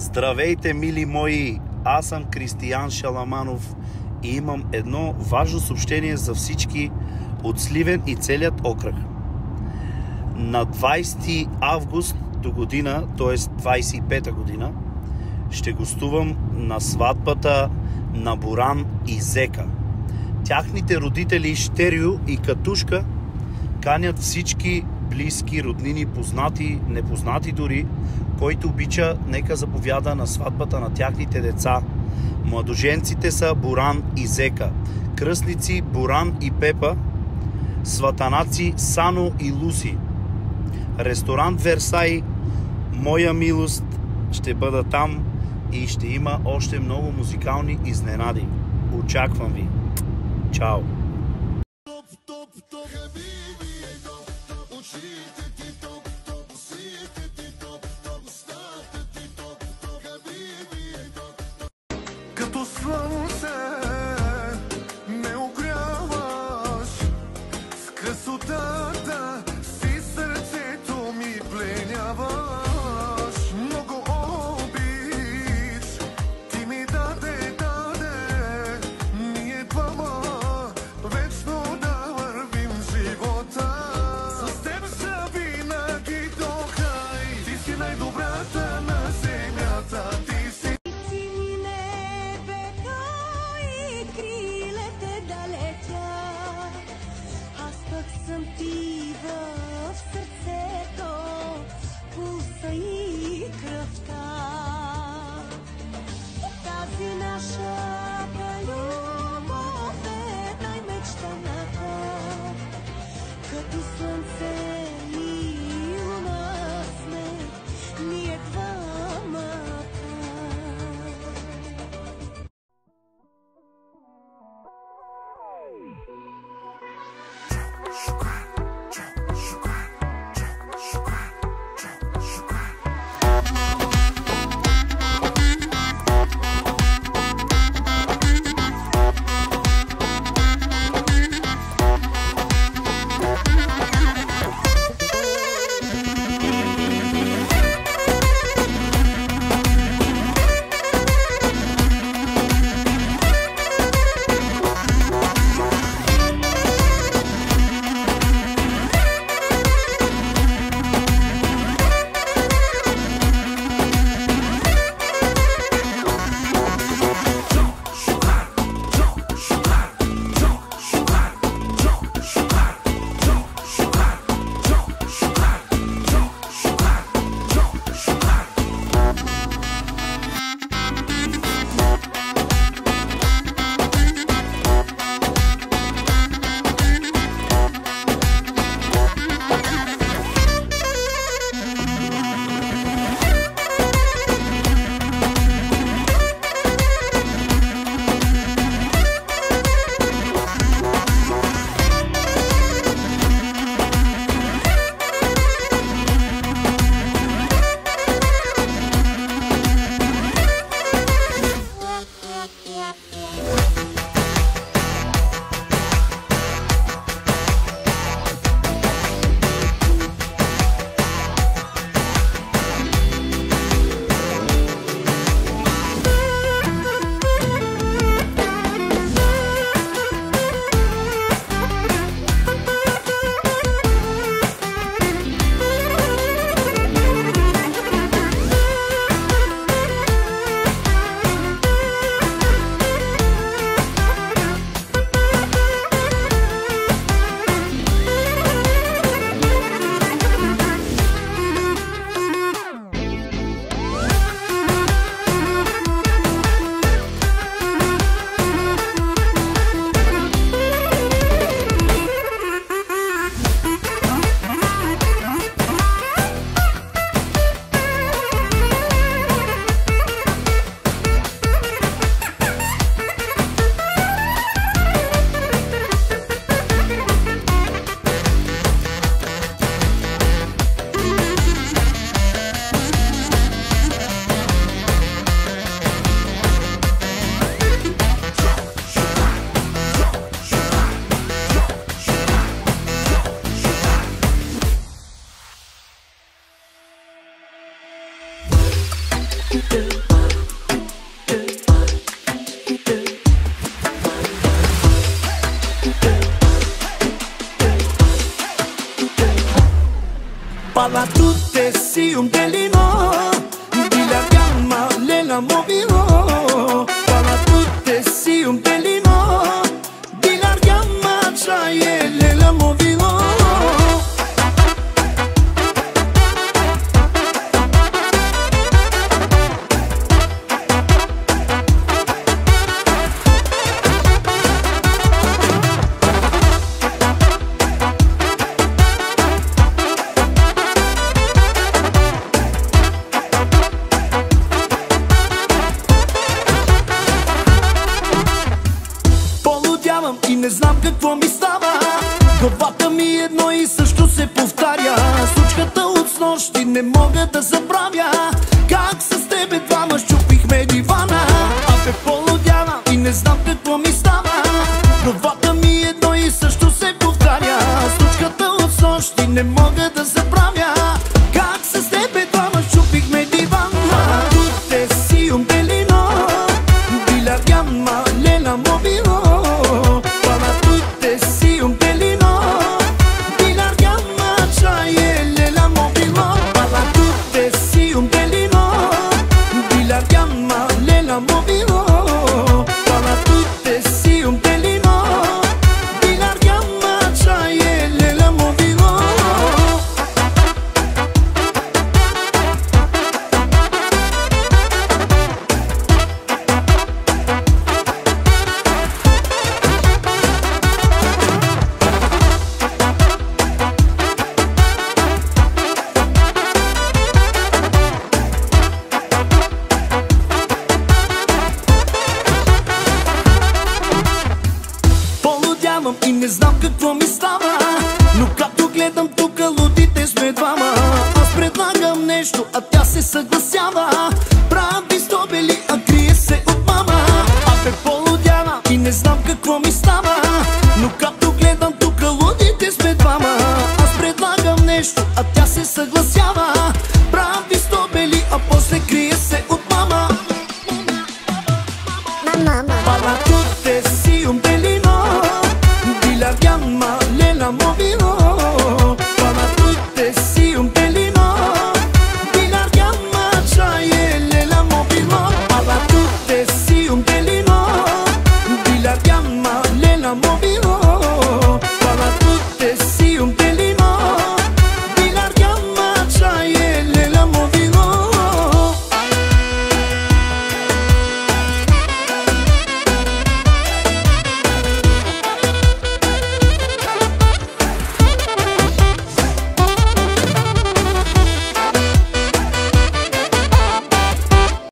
Здравейте, мили мои! Аз съм Кристиян Шаламанов и имам едно важно съобщение за всички от Сливен и целият окръг. На 20 август до година, т.е. 25-та година, ще гостувам на сватбата на Боран и Зека. Тяхните родители Щерио и Катушка канят всички близки, роднини, познати, непознати дори, който обича, нека заповяда на сватбата на тяхните деца. Младоженците са Боран и Зека, кръстници Боран и Пепа, сватанаци Сано и Луси. Ресторант Версай, Моя милост ще бъда там и ще има още много музикални изненади. Очаквам ви. Чао! Като слънце ме огряваш, с красотата си сърцето ми пленяваш. Много обич ти ми даде, ние двама вечно да вървим живота. С теб са винаги до край, ти си най-добрата на земята, ти си. Съм ти в сърцето, пулса и кръвта. Тази наша любов е най-мечтаната, като слънце и луна сме ние двамата. Parla tutte sì un pelino di la gamma nella mobilo. Parla tutte sì un pelino di la gamma c'hai nella mobilo. И не знам какво ми става. Главата ми едно и също се повтаря. Случката от снощи не мога да забравя. Как с тебе двама щупихме дивана. А те полудява и не знам какво ми става. Главата ми едно и също се повтаря. Случката от снощи не мога да забравя. Как с тебе двама щупихме дивана. Туте си un pelino di la gamma nella mobilo. Un pelino di la gamma c'hai nella mobilo. Parla tutte sì un pelino di la gamma nella mobilo. Parla tutte sì un pelino di la gamma c'hai nella mobilo. И не знам какво ми става. Но като гледам тук лудите сме двама. Аз предлагам нещо, а тя се съгласява. Прави стобели, а крие се от мама. А те полудява и не знам какво ми става. Но като